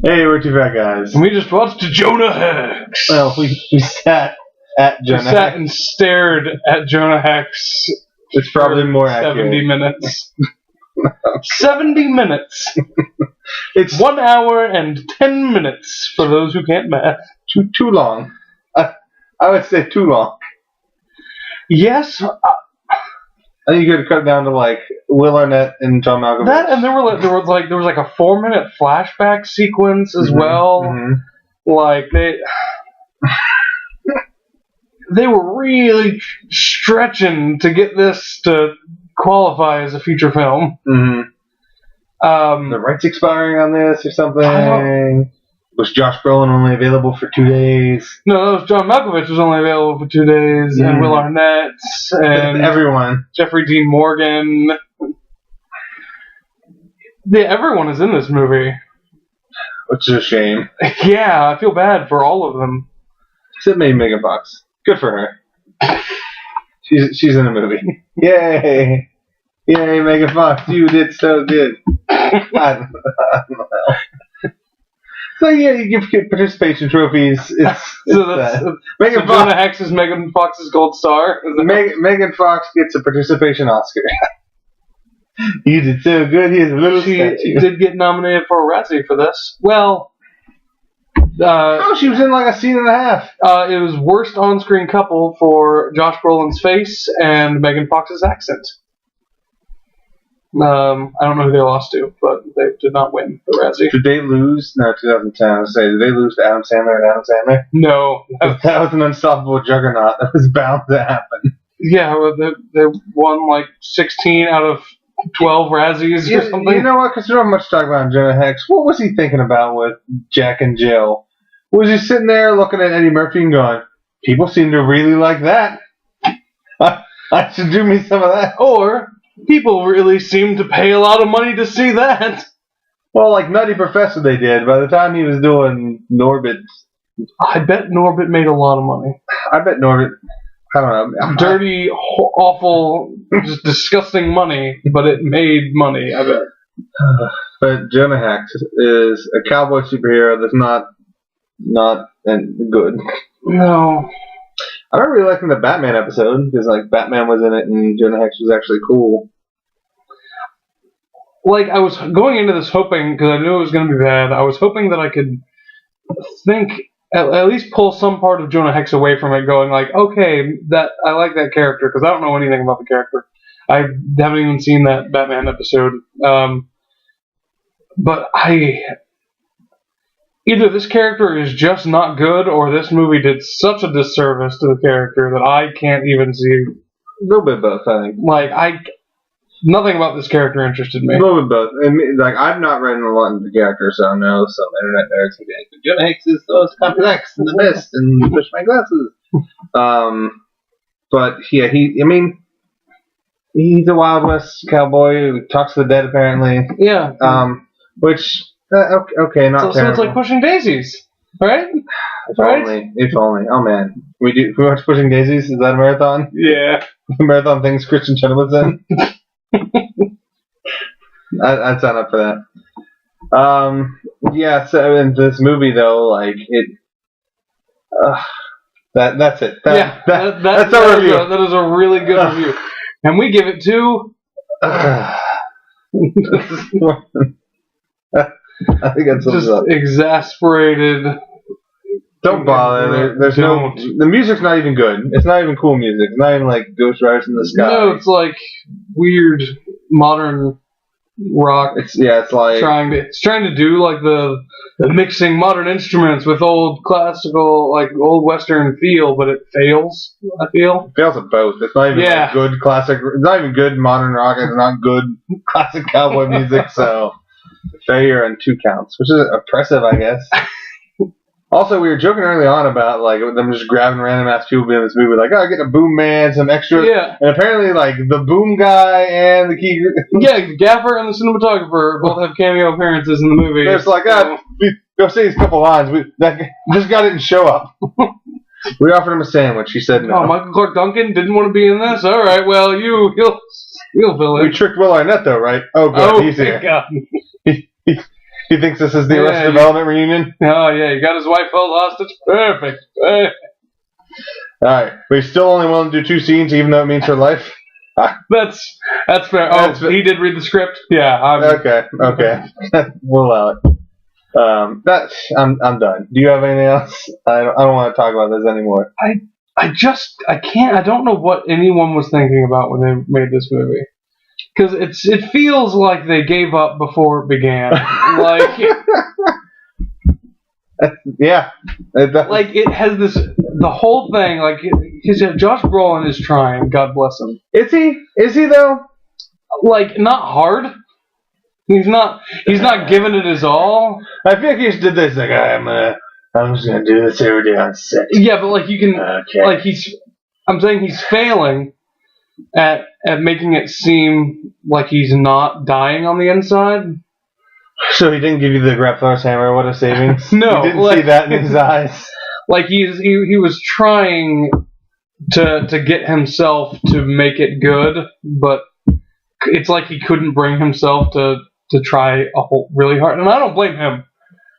Hey, we're two fat guys. And we just watched Jonah Hex. Well, we sat at Jonah Hex. We sat and stared at Jonah Hex. It's probably more 70 accurate. minutes. 70 minutes. It's 1 hour and 10 minutes for those who can't math. too long. I would say too long. Yes. I think you could cut it down to like Will Arnett and John Malkovich. That and there was like a 4-minute flashback sequence as well. Mm-hmm. Like they were really stretching to get this to qualify as a feature film. Mm-hmm. The rights expiring on this or something. Was Josh Brolin only available for 2 days? No, that was John Malkovich was only available for 2 days, and Will Arnett and everyone. Jeffrey Dean Morgan. Yeah, everyone is in this movie. Which is a shame. Yeah, I feel bad for all of them. Except maybe Megan Fox. Good for her. She's in a movie. Yay! Yay, Megan Fox, you did so good. I don't know. So yeah, you give participation trophies. Megan Fox. Jonah Hex is Megan Fox's gold star. Megan Fox gets a participation Oscar. You did so good. Here's a little statue. She did get nominated for a Razzie for this. Well, she was in like a scene and a half. It was worst on-screen couple for Josh Brolin's face and Megan Fox's accent. I don't know who they lost to, but they did not win the Razzie. Did they lose? No, 2010. I was saying, did they lose to Adam Sandler and Adam Sandler? No. That was an unstoppable juggernaut. That was bound to happen. Yeah, well, they won like 16 out of 12 Razzies or something. You know what? Because we don't have much to talk about Jonah Hex. What was he thinking about with Jack and Jill? Was he sitting there looking at Eddie Murphy and going, people seem to really like that. I should do me some of that. Or people really seem to pay a lot of money to see that. Well, like Nutty Professor they did. By the time he was doing Norbit. I bet Norbit made a lot of money. I bet Norbit, I don't know. Dirty, awful, just disgusting money, but it made money, I bet. But Jonah Hex is a cowboy superhero that's not good. No. I remember really liking the Batman episode because like Batman was in it and Jonah Hex was actually cool. Like I was going into this hoping, because I knew it was going to be bad, I was hoping that I could think, at least pull some part of Jonah Hex away from it, going like, okay, that I like that character, because I don't know anything about the character. I haven't even seen that Batman episode. But either this character is just not good, or this movie did such a disservice to the character that I can't even see. A little bit of both, I think. Like, nothing about this character interested me. A little bit of both. And, like, I've not read a lot into the character, so I know some internet nerds who think Jonah Hex is the most complex and the best, and push my glasses. But yeah, he's a Wild West cowboy who talks to the dead, apparently. Yeah. Which. Okay, not so it's like pushing daisies, right? If only. Oh man, we watch Pushing Daisies. Is that a marathon? Yeah, the marathon things Christian Chenoweth's in. I'd sign up for that. Yeah. So in this movie, though, like it. That's it. That's our review. That is a really good review, and we give it 2. I think that's just up. Exasperated. Don't bother. The music's not even good. It's not even cool music. It's not even like Ghost Riders in the Sky. No, it's like weird modern rock. It's like trying to do like the mixing modern instruments with old classical, like old Western feel, but it fails. I feel it fails at both. It's not even like good classic. It's not even good modern rock. It's not good classic cowboy music. So. Failure on 2 counts, which is oppressive, I guess. Also, we were joking early on about like them just grabbing random ass people in this movie, like, oh, getting a boom man, some extras. Yeah. And apparently, like the boom guy and the key. The gaffer and the cinematographer both have cameo appearances in the movie. It's like, go say these couple lines. This guy didn't show up. We offered him a sandwich. He said no. Oh, Michael Clark Duncan didn't want to be in this. All right, well, he'll fill in. We tricked Will Arnett though, right? Oh, good, he's here. God. He thinks this is the Arrested Development reunion. Oh yeah, he got his wife held hostage. Perfect. All right, but he's still only willing to do 2 scenes, even though it means her life. That's fair. Oh, he did read the script. Yeah. Okay. We'll allow it. I'm done. Do you have anything else? I don't want to talk about this anymore. I can't. I don't know what anyone was thinking about when they made this movie, because it feels like they gave up before it began. Like, yeah, like it has the whole thing. Like, because Josh Brolin is trying. God bless him. Is he? Is he though? Like, not hard. He's not giving it his all. I feel like he just did this. Like, I'm just gonna do this every day on set. Yeah, but like you can, like I'm saying he's failing at making it seem like he's not dying on the inside. So he didn't give you the Grappler's hammer. What a savings! No, you didn't see that in his eyes. Like he was trying to get himself to make it good, but it's like he couldn't bring himself to try really hard, and I don't blame him.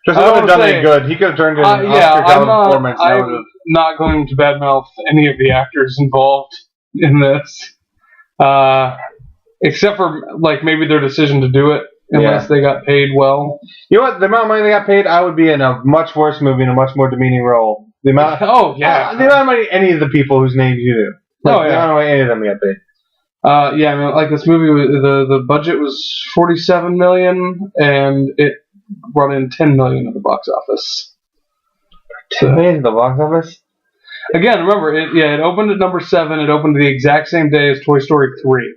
Because he would have done it good. He could have turned in an Oscar-caliber performance. I'm not going to badmouth any of the actors involved in this, except for like maybe their decision to do it, unless they got paid well. You know what? The amount of money they got paid, I would be in a much worse movie in a much more demeaning role. The amount. The amount of money any of the people whose names you knew. The amount of money any of them got paid. I mean, like this movie, the budget was $47 million, and it brought in $10 million at the box office. $10 million at the box office? Again, remember, it opened at number 7. It opened the exact same day as Toy Story 3.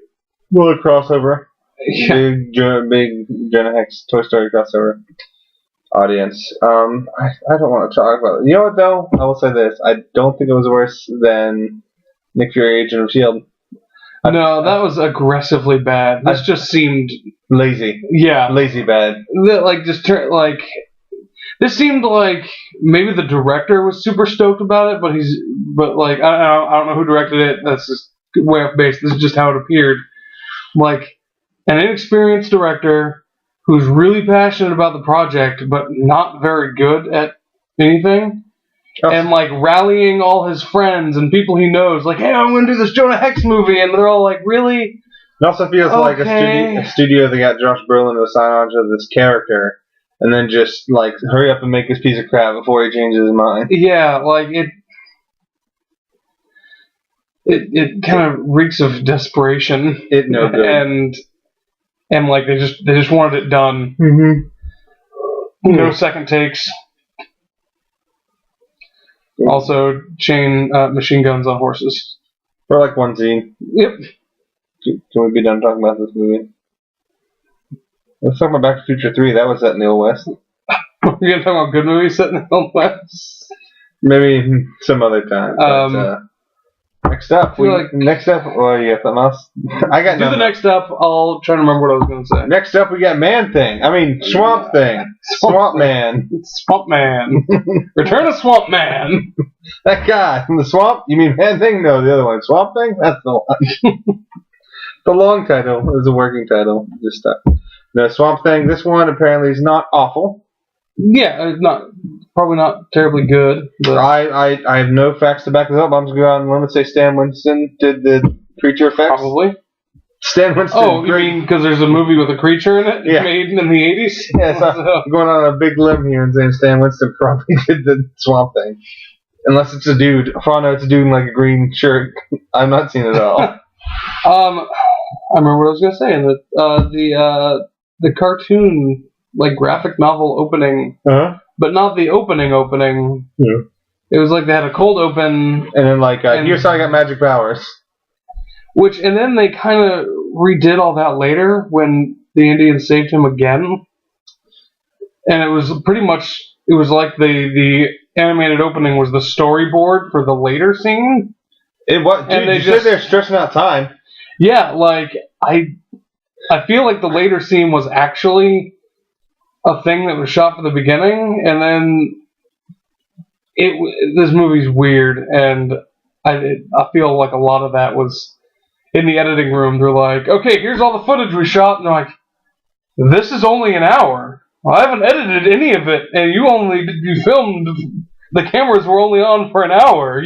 Well, a crossover. Yeah. Big Jonah Hex Toy Story crossover audience. I don't want to talk about it. You know what, though? I will say this. I don't think it was worse than Nick Fury, Agent of S.H.I.E.L.D. No, that was aggressively bad. This just seemed lazy. Yeah, lazy bad. This seemed like maybe the director was super stoked about it, but I don't know who directed it. That's just way off base. This is just how it appeared. Like an inexperienced director who's really passionate about the project, but not very good at anything. And like rallying all his friends and people he knows, like, hey, I'm going to do this Jonah Hex movie, and they're all like, really? It also feels like a studio that got Josh Brolin to sign on to this character, and then just like hurry up and make this piece of crap before he changes his mind. Yeah, like it kind of reeks of desperation. It no good. And like they just wanted it done. Mm-hmm. No second takes. Also, chain machine guns on horses. For like one scene. Yep. Can we be done talking about this movie? Let's talk about Back to the Future 3. That was set in the Old West. We're going to talk about good movies set in the Old West? Maybe some other time. But, next up. Next up. Oh, you got something else? I got Do the next up. I'll try to remember what I was going to say. Next up, we got Man Thing. I mean, Swamp Thing. Swamp Man. Swamp Man. Return of Swamp Man. That guy from the swamp? You mean Man Thing? No, the other one. Swamp Thing? That's the one. The long title is a working title. Just no, Swamp Thing. This one apparently is not awful. Yeah, it's probably not terribly good. But I have no facts to back this up. I'm just going to go out and let me say Stan Winston did the creature effects. Probably. Stan Winston. Oh, you mean because there's a movie with a creature in it made in the 80s? Yeah, so I'm going on a big limb here and saying Stan Winston probably did the Swamp Thing. Unless it's a dude. If I know it's a dude in like a green shirt, I've not seen it at all. I remember what I was going to say. The cartoon, like graphic novel opening, but not the opening. Yeah. It was like they had a cold open, and then like here's how I got magic powers. And then they kind of redid all that later when the Indians saved him again, and it was pretty much like the animated opening was the storyboard for the later scene. It was. Dude, you said they're stretching out time. Yeah, like I feel like the later scene was actually a thing that was shot for the beginning, and then this movie's weird, and I feel like a lot of that was in the editing room. They're like, okay, here's all the footage we shot, and they're like, this is only an hour. I haven't edited any of it, and you filmed. The cameras were only on for an hour.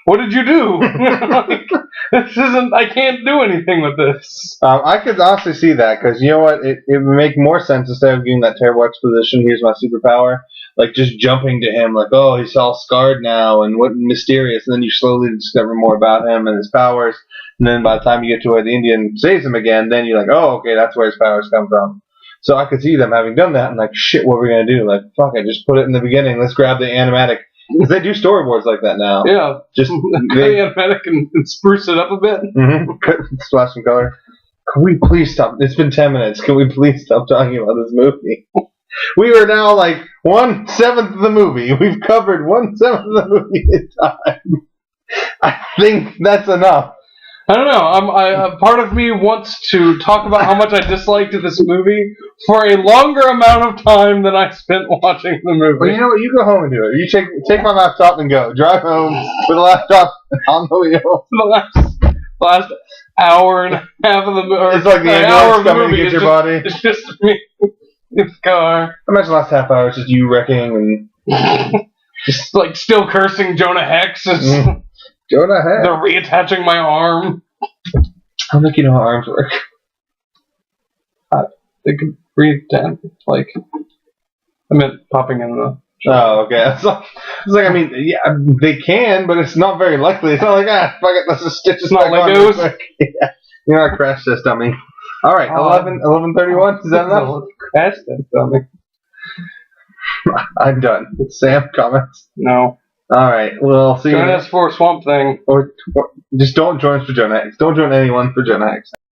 What did you do? Like, this isn't. I can't do anything with this. I could honestly see that because you know what, it would make more sense instead of giving that terrible exposition. Here's my superpower, like just jumping to him, like, oh, he's all scarred now and what mysterious, and then you slowly discover more about him and his powers, and then by the time you get to where the Indian saves him again, then you're like, oh, okay, that's where his powers come from. So I could see them having done that and like, shit, what are we gonna do? Like, fuck it, just put it in the beginning. Let's grab the animatic. Because they do storyboards like that now. Yeah. Just the animatic and spruce it up a bit. Mm-hmm. Splash some color. Can we please stop? It's been 10 minutes. Can we please stop talking about this movie? We are now like 1/7 of the movie. We've covered 1/7 of the movie in time. I think that's enough. I don't know. Part of me wants to talk about how much I disliked this movie for a longer amount of time than I spent watching the movie. Well, you know what? You go home and do it. You take my laptop and go. Drive home with a laptop on the wheel. The last hour and a half of the movie. It's like the ambulance coming to get your body. It's just me in the car. Imagine the last half hour is just you wrecking and just like still cursing Jonah Hex. Jonah Hex. They're reattaching my arm. I don't think you know how arms work. They could reattach, like, I meant popping in the... Oh, okay. It's like, I mean, yeah, they can, but it's not very likely. It's not like, fuck it, let's just stitch this back on real quick. Yeah. You're not crash test dummy. Alright, 11:31, is that enough? Crash test dummy. I'm done. Sam, comments? No. Alright, we'll see you. Join us for Swamp Thing. Or just don't join us for Jonah Hex. Don't join anyone for Jonah Hex.